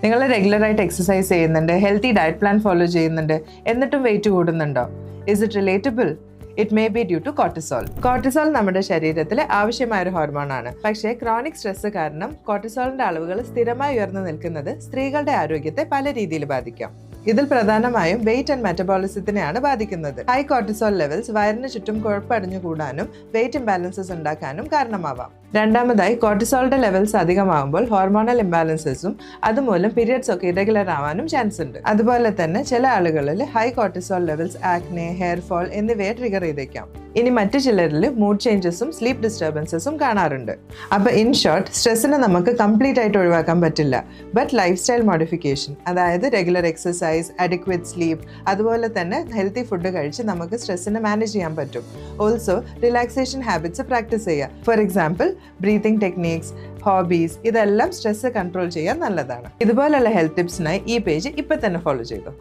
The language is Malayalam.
നിങ്ങൾ റെഗുലറായിട്ട് എക്സസൈസ് ചെയ്യുന്നുണ്ട്, ഹെൽത്തി ഡയറ്റ് പ്ലാൻ ഫോളോ ചെയ്യുന്നുണ്ട്, എന്നിട്ടും വെയിറ്റ് കൂടുന്നുണ്ടോ? Is it relatable? It may be due to cortisol. Cortisol നമ്മുടെ ശരീരത്തിൽ ആവശ്യമായ ഒരു ഹോർമോണാണ്. പക്ഷേ ക്രോണിക് സ്ട്രെസ് കാരണം കോർട്ടിസോളിന്റെ അളവുകൾ സ്ഥിരമായി ഉയർന്നു നിൽക്കുന്നത് സ്ത്രീകളുടെ ആരോഗ്യത്തെ പല രീതിയിൽ ബാധിക്കാം. ഇതിൽ പ്രധാനമായും വെയിറ്റ് ആൻഡ് മെറ്റബോളിസത്തിനെയാണ് ബാധിക്കുന്നത്. ഹൈ കോർട്ടിസോൾ ലെവൽസ് വയറിന് ചുറ്റും കുഴപ്പടിഞ്ഞു കൂടാനും വെയിറ്റ് ഇംബാലൻസസ് ഉണ്ടാക്കാനും കാരണമാവാം. രണ്ടാമതായി, കോർട്ടിസോളിന്റെ ലെവൽസ് അധികമാകുമ്പോൾ ഹോർമോണൽ ഇംബാലൻസസും അതുമൂലം പീരിയഡ്സ് ഒക്കെ ഇറഗുലർ ആവാനും ചാൻസ് ഉണ്ട്. അതുപോലെ തന്നെ ചില ആളുകളിൽ high cortisol levels acne, hair fall എന്നിവയെ ട്രിഗർ ചെയ്തേക്കാം. ഇനി മറ്റു ചിലരിൽ മൂഡ് ചേഞ്ചസും സ്ലീപ്പ് ഡിസ്റ്റർബൻസസും കാണാറുണ്ട്. അപ്പോൾ ഇൻ ഷോർട്ട്, സ്ട്രെസ്സിനെ നമുക്ക് കംപ്ലീറ്റ് ആയിട്ട് ഒഴിവാക്കാൻ പറ്റില്ല. ബട്ട് ലൈഫ് സ്റ്റൈൽ മോഡിഫിക്കേഷൻ, അതായത് റെഗുലർ എക്സസൈസ്, അഡിക്വേറ്റ് സ്ലീപ്പ്, അതുപോലെ തന്നെ ഹെൽത്തി ഫുഡ് കഴിച്ച് നമുക്ക് സ്ട്രെസ്സിനെ മാനേജ് ചെയ്യാൻ പറ്റും. ഓൾസോ റിലാക്സേഷൻ ഹാബിറ്റ്സ് പ്രാക്ടീസ് ചെയ്യുക. For example, breathing techniques, hobbies, ഇതെല്ലാം സ്ട്രെസ് കൺട്രോൾ ചെയ്യാൻ നല്ലതാണ്. ഇതുപോലുള്ള ഹെൽത്ത് ടിപ്സിനായി ഈ പേജ് ഇപ്പം തന്നെ ഫോളോ ചെയ്തു.